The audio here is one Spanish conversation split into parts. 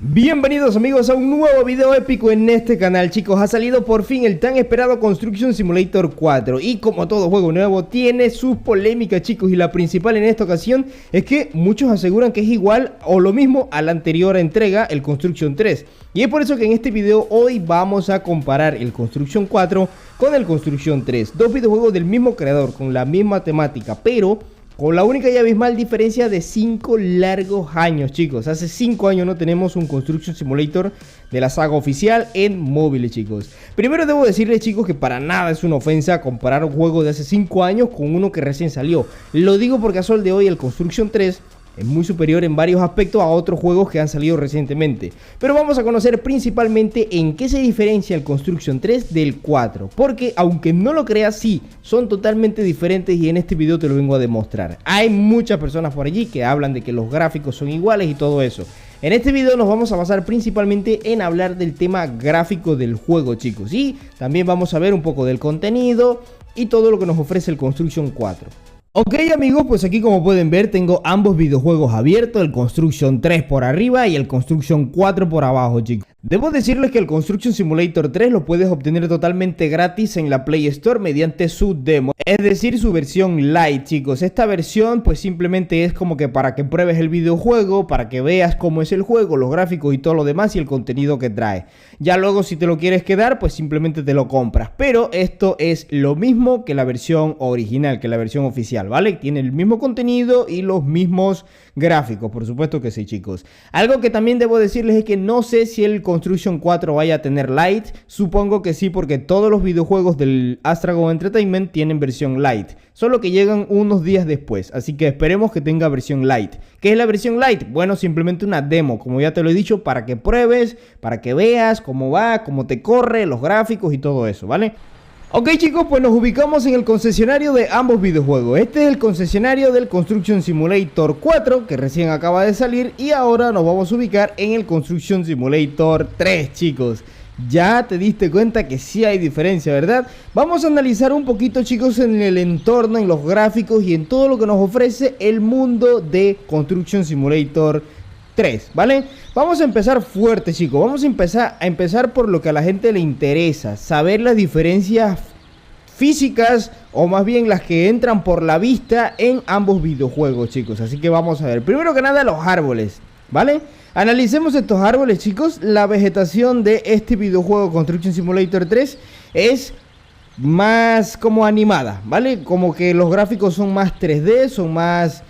Bienvenidos amigos a un nuevo video épico en este canal. Chicos, ha salido por fin el tan esperado Construction Simulator 4. Y como todo juego nuevo tiene sus polémicas, chicos. Y la principal en esta ocasión es que muchos aseguran que es igual o lo mismo a la anterior entrega, el Construction 3. Y es por eso que en este video hoy vamos a comparar el Construction 4 con el Construction 3. Dos videojuegos del mismo creador, con la misma temática, pero con la única y abismal diferencia de 5 largos años, chicos. Hace 5 años no tenemos un Construction Simulator de la saga oficial en móviles, chicos. Primero debo decirles, chicos, que para nada es una ofensa comparar un juego de hace 5 años con uno que recién salió. Lo digo porque a sol de hoy el Construction 3 es muy superior en varios aspectos a otros juegos que han salido recientemente. Pero vamos a conocer principalmente en qué se diferencia el Construction 3 del 4. Porque aunque no lo creas, sí, son totalmente diferentes y en este video te lo vengo a demostrar. Hay muchas personas por allí que hablan de que los gráficos son iguales y todo eso. En este video nos vamos a basar principalmente en hablar del tema gráfico del juego, chicos. Y también vamos a ver un poco del contenido y todo lo que nos ofrece el Construction 4. Ok amigos, pues aquí como pueden ver tengo ambos videojuegos abiertos, el Construction 3 por arriba y el Construction 4 por abajo, chicos. Debo decirles que el Construction Simulator 3 lo puedes obtener totalmente gratis en la Play Store mediante su demo, es decir, su versión light, chicos. Esta versión pues simplemente es como que para que pruebes el videojuego, para que veas cómo es el juego, los gráficos y todo lo demás y el contenido que trae. Ya luego si te lo quieres quedar pues simplemente te lo compras, pero esto es lo mismo que la versión original, que la versión oficial, ¿vale? Tiene el mismo contenido y los mismos gráficos, por supuesto que sí, chicos. Algo que también debo decirles es que no sé si el Construction 4 vaya a tener light. Supongo que sí, porque todos los videojuegos del Astragon Entertainment tienen versión light, solo que llegan unos días después, así que esperemos que tenga versión light. ¿Qué es la versión light? Bueno, simplemente una demo, como ya te lo he dicho, para que pruebes, para que veas cómo va, cómo te corre, los gráficos y todo eso, ¿vale? Ok chicos, pues nos ubicamos en el concesionario de ambos videojuegos. Este es el concesionario del Construction Simulator 4 que recién acaba de salir. Y ahora nos vamos a ubicar en el Construction Simulator 3, chicos. Ya te diste cuenta que sí hay diferencia, ¿verdad? Vamos a analizar un poquito, chicos, en el entorno, en los gráficos y en todo lo que nos ofrece el mundo de Construction Simulator 3, ¿vale? Vamos a empezar fuerte, chicos. Vamos a empezar por lo que a la gente le interesa, saber las diferencias físicas o más bien las que entran por la vista en ambos videojuegos, chicos. Así que vamos a ver. Primero que nada, los árboles, ¿vale? Analicemos estos árboles, chicos. La vegetación de este videojuego Construction Simulator 3 es más como animada, ¿vale? Como que los gráficos son más 3D, son más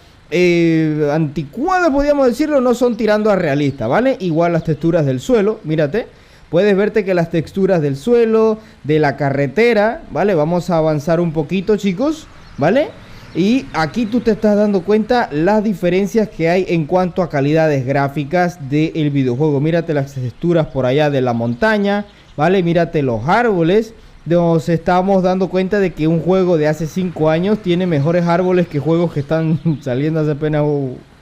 anticuados, podríamos decirlo, no son tirando a realista, ¿vale? Igual las texturas del suelo, mírate, puedes verte que las texturas del suelo, de la carretera, ¿vale? Vamos a avanzar un poquito, chicos, ¿vale? Y aquí tú te estás dando cuenta las diferencias que hay en cuanto a calidades gráficas del videojuego. Mírate las texturas por allá de la montaña, ¿vale? Mírate los árboles. Nos estamos dando cuenta de que un juego de hace 5 años tiene mejores árboles que juegos que están saliendo hace apenas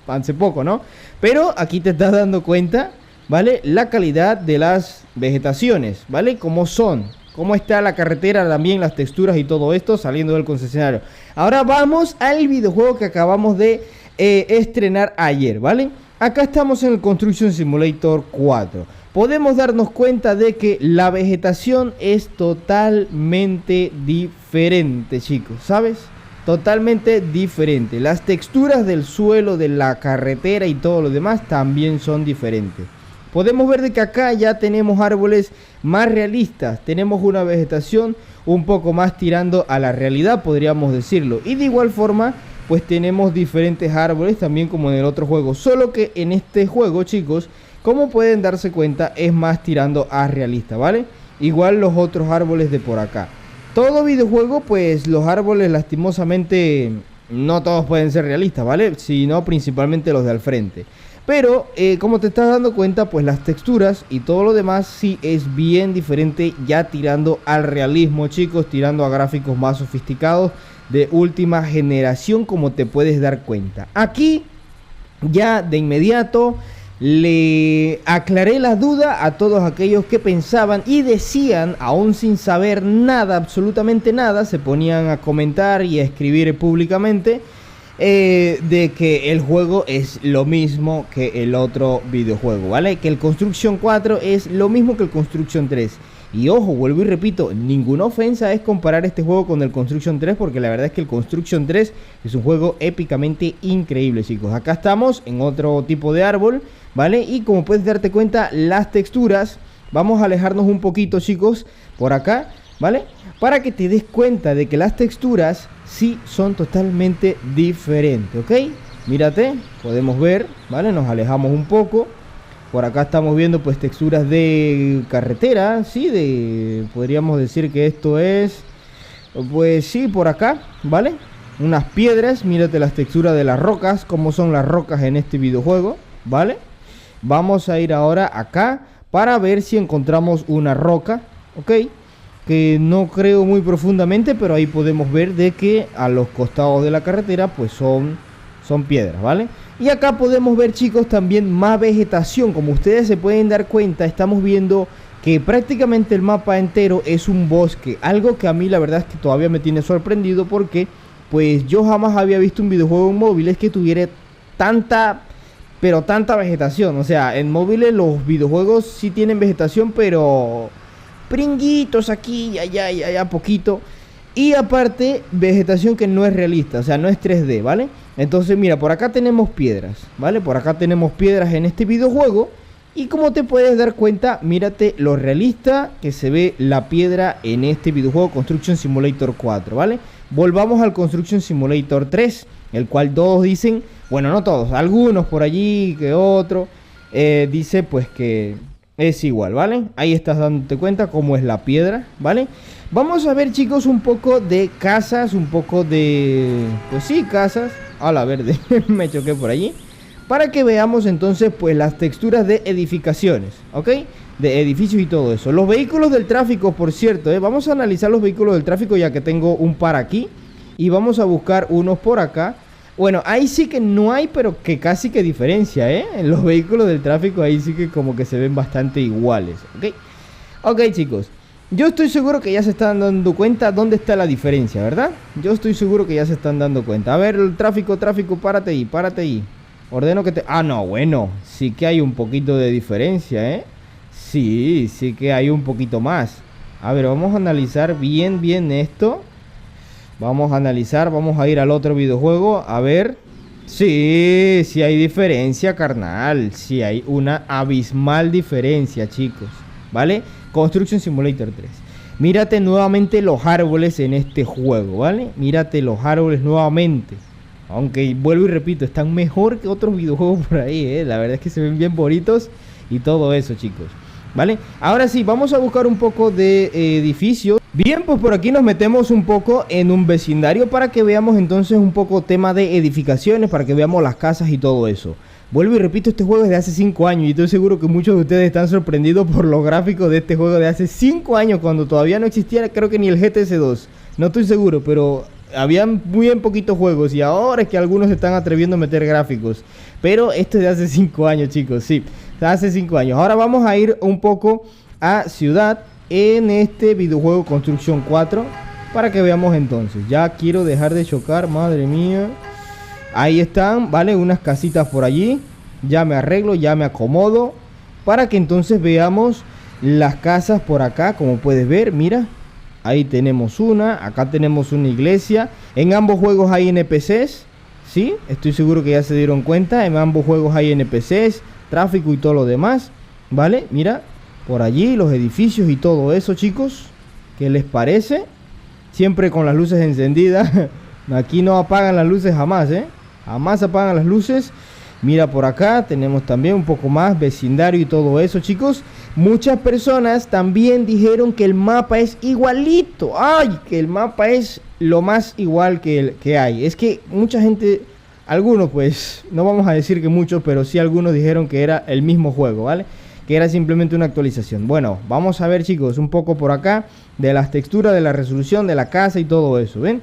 hace poco, ¿no? Pero aquí te estás dando cuenta, ¿vale? La calidad de las vegetaciones, ¿vale? Cómo son, cómo está la carretera, también las texturas y todo esto saliendo del concesionario. Ahora vamos al videojuego que acabamos de estrenar ayer, ¿vale? Acá estamos en el Construction Simulator 4. Podemos darnos cuenta de que la vegetación es totalmente diferente, chicos, ¿sabes? Totalmente diferente. Las texturas del suelo, de la carretera y todo lo demás también son diferentes. Podemos ver de que acá ya tenemos árboles más realistas. Tenemos una vegetación un poco más tirando a la realidad, podríamos decirlo. Y de igual forma, pues tenemos diferentes árboles también como en el otro juego. Solo que en este juego, chicos, como pueden darse cuenta, es más tirando a realista, ¿vale? Igual los otros árboles de por acá. Todo videojuego, pues los árboles lastimosamente no todos pueden ser realistas, ¿vale? Sino principalmente los de al frente. Pero como te estás dando cuenta, pues las texturas y todo lo demás sí es bien diferente, ya tirando al realismo, chicos, tirando a gráficos más sofisticados de última generación, como te puedes dar cuenta. Aquí ya de inmediato le aclaré la duda a todos aquellos que pensaban y decían, aún sin saber nada, absolutamente nada, se ponían a comentar y a escribir públicamente de que el juego es lo mismo que el otro videojuego, ¿vale? Que el Construction 4 es lo mismo que el Construction 3. Y ojo, vuelvo y repito, ninguna ofensa es comparar este juego con el Construction 3, porque la verdad es que el Construction 3 es un juego épicamente increíble, chicos. Acá estamos en otro tipo de árbol, ¿vale? Y como puedes darte cuenta, las texturas, vamos a alejarnos un poquito, chicos, por acá, ¿vale? Para que te des cuenta de que las texturas sí son totalmente diferentes, ¿ok? Mírate, podemos ver, ¿vale? Nos alejamos un poco. Por acá estamos viendo pues texturas de carretera, sí, podríamos decir que esto es, pues sí, por acá, ¿vale? Unas piedras, mírate las texturas de las rocas, cómo son las rocas en este videojuego, ¿vale? Vamos a ir ahora acá para ver si encontramos una roca, ¿ok? Que no creo muy profundamente, pero ahí podemos ver de que a los costados de la carretera pues son piedras, ¿vale? Y acá podemos ver, chicos, también más vegetación. Como ustedes se pueden dar cuenta, estamos viendo que prácticamente el mapa entero es un bosque. Algo que a mí la verdad es que todavía me tiene sorprendido, porque pues yo jamás había visto un videojuego en móviles que tuviera tanta, pero tanta vegetación. O sea, en móviles los videojuegos sí tienen vegetación, pero pringuitos aquí y allá y allá poquito. Y aparte, vegetación que no es realista, o sea, no es 3D, ¿vale? Entonces, mira, por acá tenemos piedras, ¿vale? Por acá tenemos piedras en este videojuego. Y como te puedes dar cuenta, mírate lo realista que se ve la piedra en este videojuego Construction Simulator 4, ¿vale? Volvamos al Construction Simulator 3, el cual todos dicen, bueno, no todos, algunos por allí que otro, dice pues que es igual, ¿vale? Ahí estás dándote cuenta cómo es la piedra, ¿vale? Vamos a ver, chicos, un poco de casas, un poco de... pues sí, casas. A la verde, me choqué por allí. Para que veamos entonces pues las texturas de edificaciones, ¿ok? De edificios y todo eso. Los vehículos del tráfico, por cierto, vamos a analizar los vehículos del tráfico, ya que tengo un par aquí. Y vamos a buscar unos por acá. Bueno, ahí sí que no hay, pero que casi que diferencia, en los vehículos del tráfico ahí sí que como que se ven bastante iguales, ¿ok? Ok, chicos, yo estoy seguro que ya se están dando cuenta dónde está la diferencia, ¿verdad? Yo estoy seguro que ya se están dando cuenta. A ver, el tráfico, párate ahí, párate ahí. Ordeno que te... Ah, no, bueno, sí que hay un poquito de diferencia, Sí, sí que hay un poquito más. A ver, vamos a analizar bien esto. Vamos a analizar, vamos a ir al otro videojuego, a ver. Sí, sí hay diferencia, carnal. Sí hay una abismal diferencia, chicos, ¿vale? Construction Simulator 3. Mírate nuevamente los árboles en este juego, ¿vale? Mírate los árboles nuevamente. Aunque vuelvo y repito, están mejor que otros videojuegos por ahí, La verdad es que se ven bien bonitos y todo eso, chicos, ¿vale? Ahora sí, vamos a buscar un poco de edificios. Bien, pues por aquí nos metemos un poco en un vecindario para que veamos entonces un poco tema de edificaciones, para que veamos las casas y todo eso. Vuelvo y repito, este juego es de hace 5 años y estoy seguro que muchos de ustedes están sorprendidos por los gráficos de este juego de hace 5 años, cuando todavía no existía, creo que ni el GTS 2. No estoy seguro, pero habían muy bien poquitos juegos y ahora es que algunos se están atreviendo a meter gráficos. Pero esto es de hace 5 años, chicos, sí, hace 5 años. Ahora vamos a ir un poco a ciudad en este videojuego Construction 4 para que veamos entonces. Ya quiero dejar de chocar, madre mía. Ahí están, ¿vale? Unas casitas por allí. Ya me arreglo, ya me acomodo, para que entonces veamos las casas por acá. Como puedes ver, mira, ahí tenemos una, acá tenemos una iglesia. En ambos juegos hay NPCs, ¿sí? Estoy seguro que ya se dieron cuenta. En ambos juegos hay NPCs, tráfico y todo lo demás, ¿vale? Mira, por allí los edificios y todo eso, chicos. ¿Qué les parece? Siempre con las luces encendidas. Aquí no apagan las luces jamás, Jamás apagan las luces. Mira, por acá tenemos también un poco más vecindario y todo eso, chicos. Muchas personas también dijeron que el mapa es igualito. ¡Ay! Que el mapa es lo más igual que hay. Es que mucha gente, algunos pues, no vamos a decir que muchos, pero sí algunos dijeron que era el mismo juego, ¿vale? Que era simplemente una actualización. Bueno, vamos a ver, chicos, un poco por acá de las texturas, de la resolución de la casa y todo eso, ¿ven?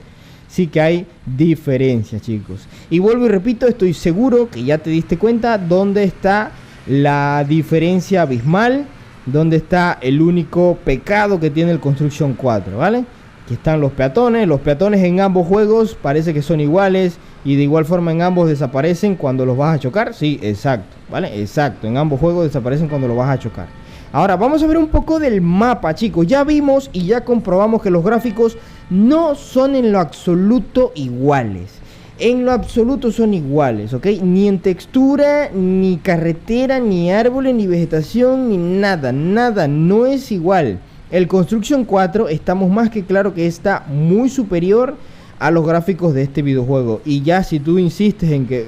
Sí que hay diferencia, chicos. Y vuelvo y repito, estoy seguro que ya te diste cuenta dónde está la diferencia abismal, dónde está el único pecado que tiene el Construction 4, ¿vale? Aquí están los peatones. Los peatones en ambos juegos parece que son iguales. Y de igual forma en ambos desaparecen cuando los vas a chocar. Sí, exacto, ¿vale? Exacto, en ambos juegos desaparecen cuando los vas a chocar. Ahora vamos a ver un poco del mapa, chicos. Ya vimos y ya comprobamos que los gráficos no son en lo absoluto iguales. En lo absoluto son iguales, ¿ok? Ni en textura, ni carretera, ni árboles, ni vegetación, ni nada. Nada, no es igual. El Construction 4 estamos más que claro que está muy superior a los gráficos de este videojuego. Y ya si tú insistes en que...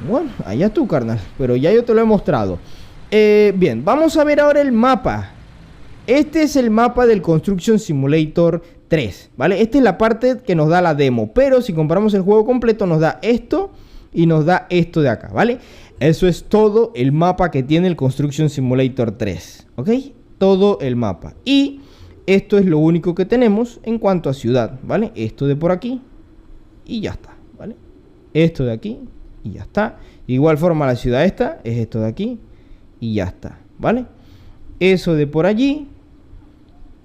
Bueno, allá tú, carnal. Pero ya yo te lo he mostrado. Bien, vamos a ver ahora el mapa. Este es el mapa del Construction Simulator 3, ¿vale? Esta es la parte que nos da la demo. Pero si compramos el juego completo nos da esto y nos da esto de acá, ¿vale? Eso es todo el mapa que tiene el Construction Simulator 3, ¿ok? Todo el mapa. Y esto es lo único que tenemos en cuanto a ciudad, ¿vale? Esto de por aquí y ya está, ¿vale? Esto de aquí y ya está. De igual forma la ciudad esta es esto de aquí y ya está, ¿vale? Eso de por allí,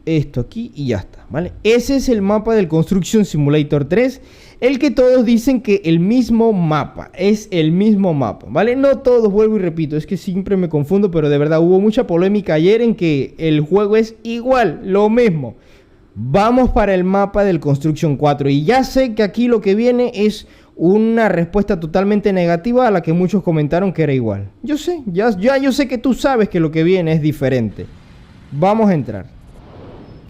esto aquí y ya está, ¿vale? Ese es el mapa del Construction Simulator 3, el que todos dicen que el mismo mapa, es el mismo mapa, ¿vale? No todos, vuelvo y repito, es que siempre me confundo, pero de verdad hubo mucha polémica ayer en que el juego es igual, lo mismo. Vamos para el mapa del Construction 4 y ya sé que aquí lo que viene es una respuesta totalmente negativa a la que muchos comentaron que era igual. Yo sé, yo sé que tú sabes que lo que viene es diferente. Vamos a entrar.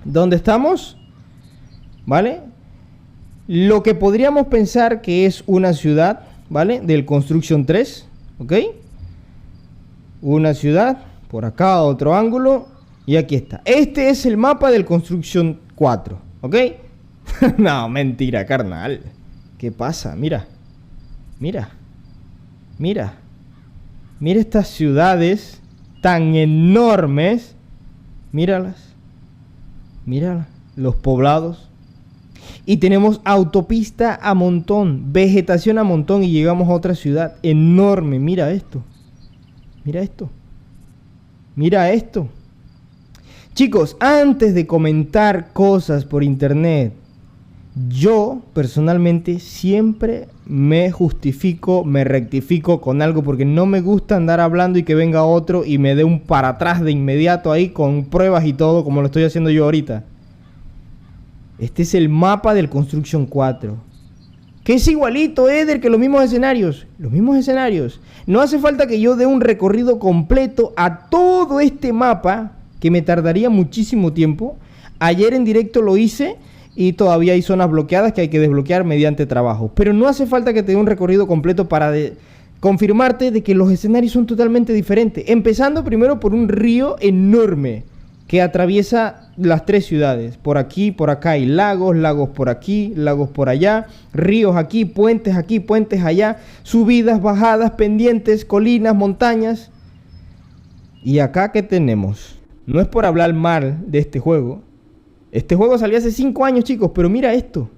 ¿Dónde estamos? ¿Vale? Lo que podríamos pensar que es una ciudad, ¿vale? Del Construction 3, ¿ok? Una ciudad, por acá otro ángulo y aquí está. Este es el mapa del Construction 4, ¿ok? No, mentira, carnal. ¿Qué pasa? Mira. Mira. Mira. Mira estas ciudades tan enormes. Míralas. Míralas. Los poblados. Y tenemos autopista a montón. Vegetación a montón. Y llegamos a otra ciudad enorme. Mira esto. Mira esto. Mira esto. Chicos, antes de comentar cosas por internet, yo personalmente siempre me justifico, me rectifico con algo porque no me gusta andar hablando y que venga otro y me dé un para atrás de inmediato ahí con pruebas y todo como lo estoy haciendo yo ahorita. Este es el mapa del Construction 4. Que es igualito, Eder, que los mismos escenarios. Los mismos escenarios. No hace falta que yo dé un recorrido completo a todo este mapa, que me tardaría muchísimo tiempo. Ayer en directo lo hice y todavía hay zonas bloqueadas que hay que desbloquear mediante trabajo. Pero no hace falta que te dé un recorrido completo para confirmarte de que los escenarios son totalmente diferentes. Empezando primero por un río enorme que atraviesa las tres ciudades. Por aquí, por acá hay lagos, lagos por aquí, lagos por allá, ríos aquí, puentes allá, subidas, bajadas, pendientes, colinas, montañas. Y acá, ¿qué tenemos? No es por hablar mal de este juego. Este juego salió hace 5 años, chicos, pero mira esto.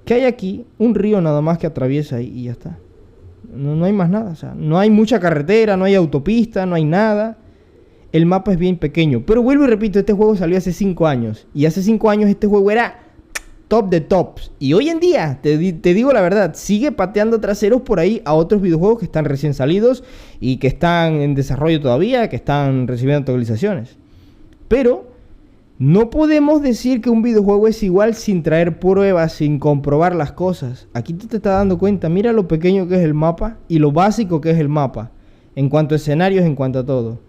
¿Qué hay aquí? Un río nada más que atraviesa ahí y ya está. No hay más nada, o sea, no hay mucha carretera, no hay autopista, no hay nada. El mapa es bien pequeño. Pero vuelvo y repito, este juego salió hace 5 años. Y hace 5 años este juego era top de tops. Y hoy en día, te digo la verdad, sigue pateando traseros por ahí a otros videojuegos que están recién salidos y que están en desarrollo todavía, que están recibiendo actualizaciones. Pero no podemos decir que un videojuego es igual sin traer pruebas, sin comprobar las cosas. Aquí tú te estás dando cuenta, mira lo pequeño que es el mapa y lo básico que es el mapa. En cuanto a escenarios, en cuanto a todo.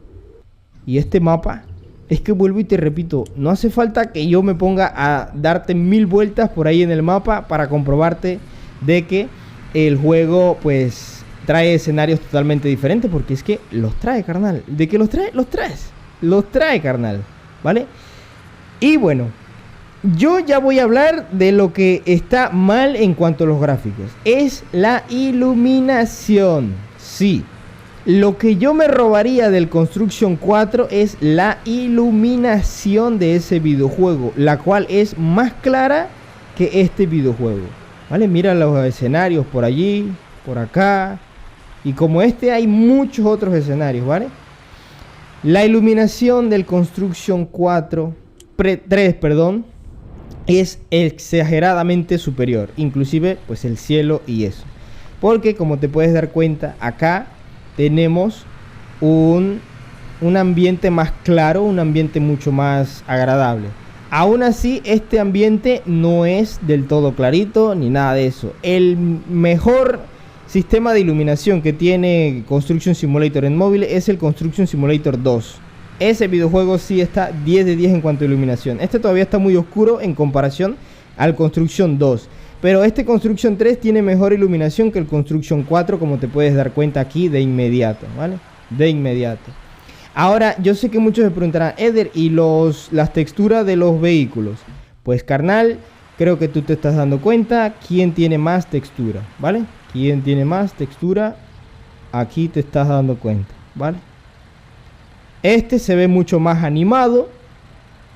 Y este mapa, es que vuelvo y te repito, no hace falta que yo me ponga a darte 1000 vueltas por ahí en el mapa para comprobarte de que el juego pues trae escenarios totalmente diferentes, porque es que los trae, carnal. ¿De qué los trae? Los trae, carnal, ¿vale? Y bueno, yo ya voy a hablar de lo que está mal en cuanto a los gráficos. Es la iluminación, sí. Lo que yo me robaría del Construction 4 es la iluminación de ese videojuego, la cual es más clara que este videojuego, ¿vale? Mira los escenarios por allí, por acá, y como este hay muchos otros escenarios, ¿vale? La iluminación del Construction 3, es exageradamente superior, inclusive pues el cielo y eso, porque como te puedes dar cuenta, acá tenemos un ambiente más claro, un ambiente mucho más agradable. Aún así, este ambiente no es del todo clarito ni nada de eso. El mejor sistema de iluminación que tiene Construction Simulator en móvil es el Construction Simulator 2. Ese videojuego sí está 10 de 10 en cuanto a iluminación. Este todavía está muy oscuro en comparación al Construction 2. Pero este Construction 3 tiene mejor iluminación que el Construction 4, como te puedes dar cuenta aquí de inmediato, ¿vale? De inmediato. Ahora, yo sé que muchos se preguntarán, Eder, ¿y las texturas de los vehículos? Pues carnal, creo que tú te estás dando cuenta quién tiene más textura, ¿vale? ¿Quién tiene más textura? Aquí te estás dando cuenta, ¿vale? Este se ve mucho más animado.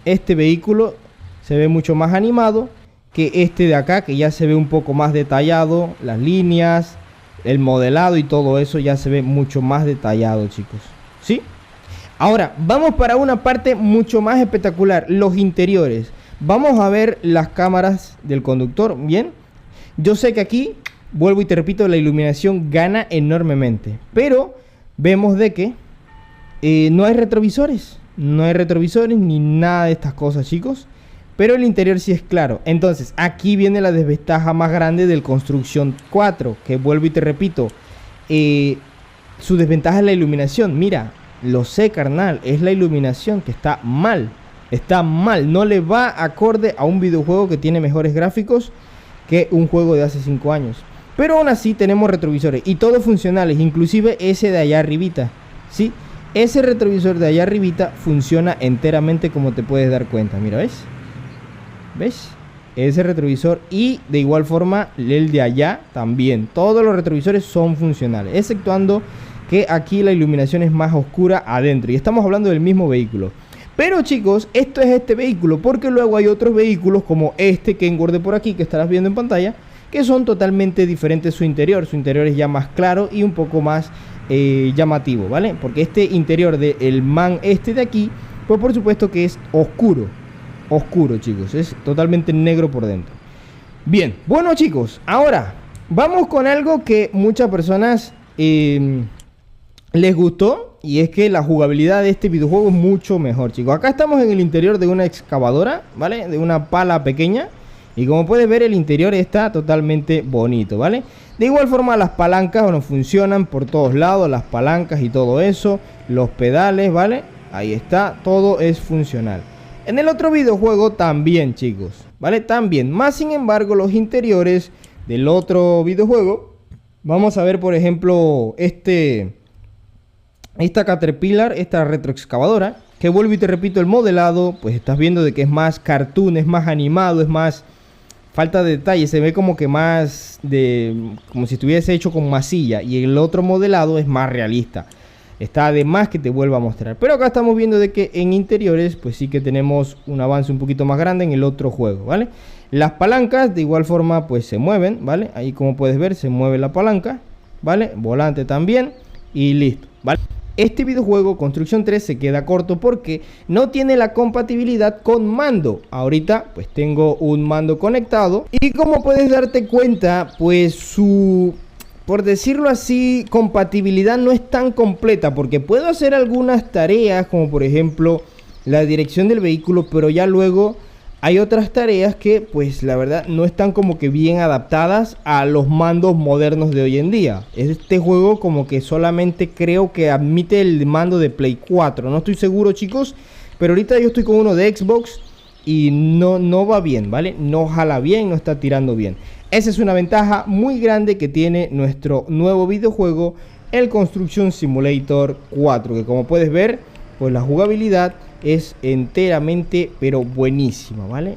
Este vehículo se ve mucho más animado que este de acá, que ya se ve un poco más detallado. Las líneas, el modelado y todo eso ya se ve mucho más detallado, chicos, ¿sí? Ahora, vamos para una parte mucho más espectacular, los interiores. Vamos a ver las cámaras del conductor, ¿bien? Yo sé que aquí, vuelvo y te repito, la iluminación gana enormemente. Pero vemos de que no hay retrovisores. No hay retrovisores ni nada de estas cosas, chicos. Pero el interior sí es claro. Entonces, aquí viene la desventaja más grande del Construction 4. Que vuelvo y te repito, su desventaja es la iluminación. Mira, lo sé, carnal, es la iluminación que está mal. Está mal, no le va acorde a un videojuego que tiene mejores gráficos que un juego de hace 5 años. Pero aún así tenemos retrovisores y todos funcionales, inclusive ese de allá arribita, ¿sí? Ese retrovisor de allá arribita funciona enteramente, como te puedes dar cuenta. Mira, ¿ves? ¿Ves? Ese retrovisor, y de igual forma el de allá también. Todos los retrovisores son funcionales, exceptuando que aquí la iluminación es más oscura adentro. Y estamos hablando del mismo vehículo. Pero chicos, esto es este vehículo, porque luego hay otros vehículos como este que engorde por aquí, que estarás viendo en pantalla, que son totalmente diferentes su interior. Su interior es ya más claro y un poco más llamativo, ¿vale? Porque este interior del man este de aquí, pues por supuesto que es oscuro. Oscuro, chicos, es totalmente negro por dentro. Bien, bueno chicos, ahora vamos con algo que muchas personas les gustó, y es que la jugabilidad de este videojuego es mucho mejor, chicos. Acá estamos en el interior de una excavadora, ¿vale? De una pala pequeña. Y como puedes ver, el interior está totalmente bonito, ¿vale? De igual forma, las palancas, bueno, funcionan por todos lados. Las palancas y todo eso. Los pedales, ¿vale? Ahí está, todo es funcional. En el otro videojuego también, chicos, ¿vale? También. Más sin embargo, los interiores del otro videojuego, vamos a ver, por ejemplo, esta Caterpillar, esta retroexcavadora, que vuelvo y te repito, el modelado, pues estás viendo de que es más cartoon, es más animado, es más falta de detalle, se ve como que más como si estuviese hecho con masilla, y el otro modelado es más realista. Está además que te vuelvo a mostrar. Pero acá estamos viendo de que en interiores, pues sí que tenemos un avance un poquito más grande en el otro juego, ¿vale? Las palancas de igual forma pues se mueven, ¿vale? Ahí como puedes ver se mueve la palanca, ¿vale? Volante también y listo, ¿vale? Este videojuego Construction 3 se queda corto porque no tiene la compatibilidad con mando. Ahorita pues tengo un mando conectado y como puedes darte cuenta, pues su, por decirlo así, compatibilidad no es tan completa, porque puedo hacer algunas tareas como por ejemplo la dirección del vehículo, pero ya luego hay otras tareas que pues la verdad no están como que bien adaptadas a los mandos modernos de hoy en día. Este juego como que solamente creo que admite el mando de Play 4. No estoy seguro, chicos, pero ahorita yo estoy con uno de Xbox y no va bien, ¿vale? No jala bien, no está tirando bien. Esa es una ventaja muy grande que tiene nuestro nuevo videojuego, el Construction Simulator 4, que como puedes ver, pues la jugabilidad es enteramente pero buenísima, ¿vale?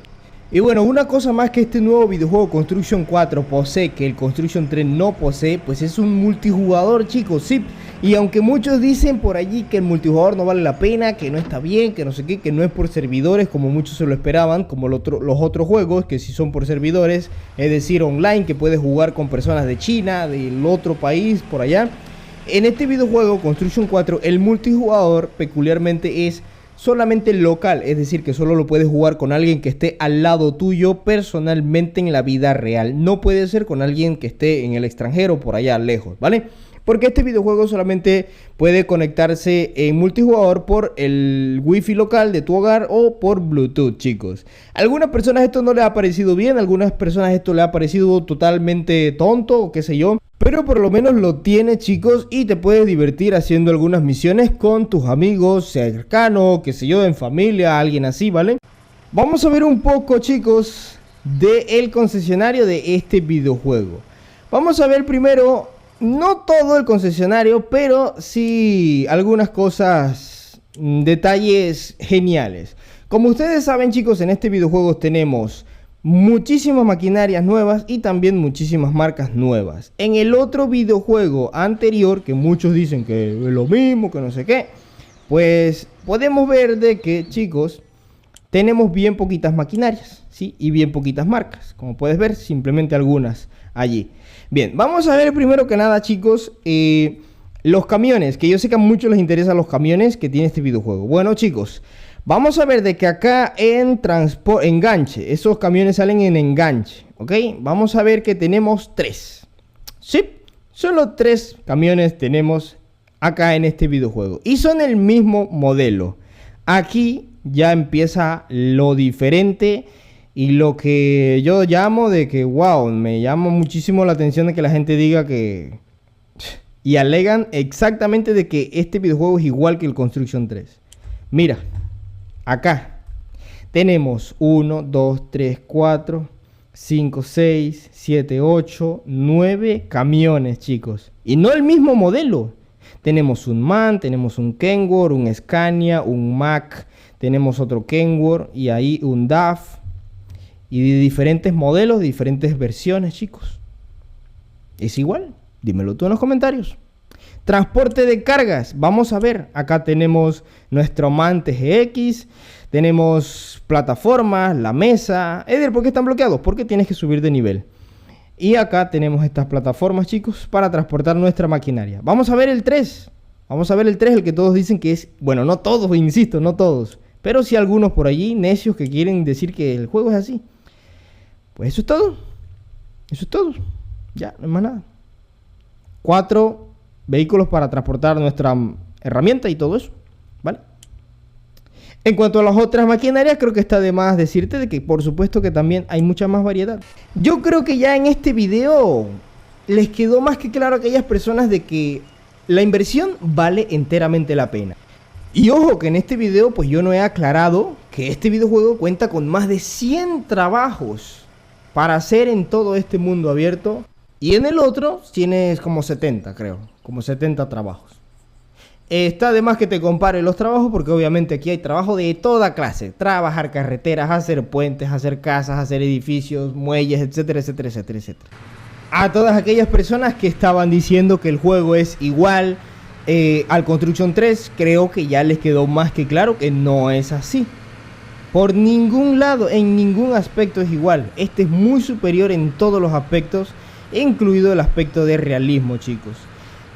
Y bueno, una cosa más que este nuevo videojuego Construction 4 posee, que el Construction 3 no posee, pues es un multijugador, chicos, sí. Y aunque muchos dicen por allí que el multijugador no vale la pena, que no está bien, que no sé qué, que no es por servidores como muchos se lo esperaban, como los otros juegos que sí son por servidores, es decir, online, que puedes jugar con personas de China, del otro país, por allá. En este videojuego Construction 4 el multijugador peculiarmente es solamente local, es decir, que solo lo puedes jugar con alguien que esté al lado tuyo personalmente en la vida real. No puede ser con alguien que esté en el extranjero, por allá lejos, ¿vale? Porque este videojuego solamente puede conectarse en multijugador por el wifi local de tu hogar o por Bluetooth, chicos. A algunas personas esto no les ha parecido bien, a algunas personas esto les ha parecido totalmente tonto o qué sé yo. Pero por lo menos lo tiene, chicos, y te puedes divertir haciendo algunas misiones con tus amigos cercanos, qué sé yo, en familia, alguien así, ¿vale? Vamos a ver un poco, chicos, del concesionario de este videojuego. Vamos a ver primero... No todo el concesionario, pero sí algunas cosas, detalles geniales. Como ustedes saben, chicos, en este videojuego tenemos muchísimas maquinarias nuevas y también muchísimas marcas nuevas. En el otro videojuego anterior, que muchos dicen que es lo mismo, que no sé qué, pues podemos ver de que, chicos, tenemos bien poquitas maquinarias, ¿sí? Y bien poquitas marcas. Como puedes ver, simplemente algunas allí. Bien, vamos a ver primero que nada, chicos, los camiones, que yo sé que a muchos les interesan los camiones que tiene este videojuego. Bueno, chicos, vamos a ver de que acá en enganche, esos camiones salen en enganche, ¿ok? Vamos a ver que tenemos 3. Sí, solo 3 camiones tenemos acá en este videojuego y son el mismo modelo. Aquí ya empieza lo diferente. Y lo que yo llamo de que, wow, me llama muchísimo la atención de que la gente diga que... Y alegan exactamente de que este videojuego es igual que el Construction 3. Mira, acá tenemos 1, 2, 3, 4, 5, 6, 7, 8, 9 camiones, chicos. Y no el mismo modelo. Tenemos un MAN, tenemos un Kenworth, un Scania, un Mack, tenemos otro Kenworth y ahí un DAF. Y de diferentes modelos, diferentes versiones, chicos. ¿Es igual? Dímelo tú en los comentarios. Transporte de cargas. Vamos a ver. Acá tenemos nuestro MAN TGX. Tenemos plataformas, la mesa. Eder, ¿por qué están bloqueados? Porque tienes que subir de nivel. Y acá tenemos estas plataformas, chicos, para transportar nuestra maquinaria. Vamos a ver el 3. Vamos a ver el 3, el que todos dicen que es... Bueno, no todos, insisto, no todos. Pero sí algunos por allí, necios, que quieren decir que el juego es así. Pues eso es todo. Eso es todo. Ya, no es más nada. 4 vehículos para transportar nuestra herramienta y todo eso, ¿vale? En cuanto a las otras maquinarias, creo que está de más decirte de que por supuesto que también hay mucha más variedad. Yo creo que ya en este video les quedó más que claro a aquellas personas de que la inversión vale enteramente la pena. Y ojo que en este video pues yo no he aclarado que este videojuego cuenta con más de 100 trabajos para hacer en todo este mundo abierto. Y en el otro tienes como 70, creo. Como 70 trabajos. Está de más que te compare los trabajos porque obviamente aquí hay trabajo de toda clase. Trabajar carreteras, hacer puentes, hacer casas, hacer edificios, muelles, etcétera, etcétera, etcétera, etcétera. A todas aquellas personas que estaban diciendo que el juego es igual al Construction 3, creo que ya les quedó más que claro que no es así. Por ningún lado, en ningún aspecto es igual. Este es muy superior en todos los aspectos, incluido el aspecto de realismo, chicos.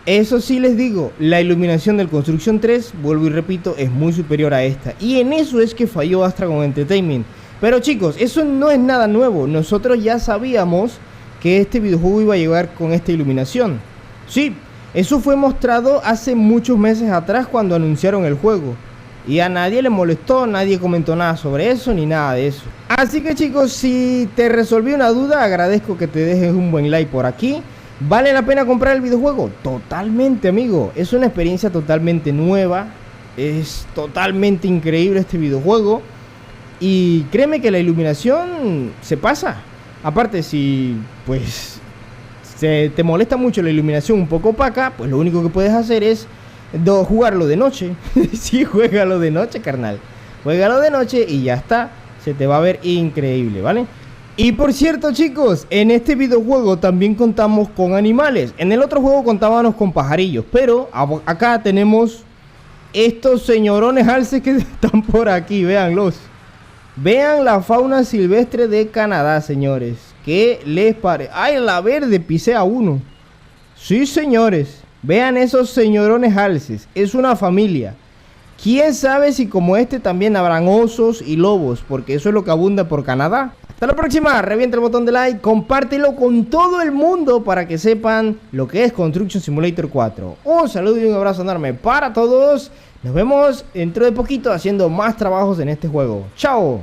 Eso sí les digo, la iluminación del Construction 3, vuelvo y repito, es muy superior a esta. Y en eso es que falló Astragon Entertainment. Pero chicos, eso no es nada nuevo. Nosotros ya sabíamos que este videojuego iba a llegar con esta iluminación. Sí, eso fue mostrado hace muchos meses atrás cuando anunciaron el juego. Y a nadie le molestó, nadie comentó nada sobre eso ni nada de eso. Así que chicos, si te resolví una duda, agradezco que te dejes un buen like por aquí. ¿Vale la pena comprar el videojuego? Totalmente, amigo. Es una experiencia totalmente nueva. Es totalmente increíble este videojuego. Y créeme que la iluminación se pasa. Aparte, si pues te molesta mucho la iluminación un poco opaca, pues lo único que puedes hacer es jugarlo de noche. Sí, juégalo de noche, carnal. Juégalo de noche y ya está. Se te va a ver increíble, ¿vale? Y por cierto, chicos, en este videojuego también contamos con animales. En el otro juego contábamos con pajarillos, pero acá tenemos estos señorones alces que están por aquí, véanlos. Vean la fauna silvestre de Canadá, señores. ¿Qué les parece? ¡Ay, la verde! Pisé a uno. Sí, señores. Vean esos señorones alces. Es una familia. Quién sabe si como este también habrán osos y lobos, porque eso es lo que abunda por Canadá. Hasta la próxima, revienta el botón de like, compártelo con todo el mundo para que sepan lo que es Construction Simulator 4. Un saludo y un abrazo enorme para todos. Nos vemos dentro de poquito haciendo más trabajos en este juego. ¡Chao!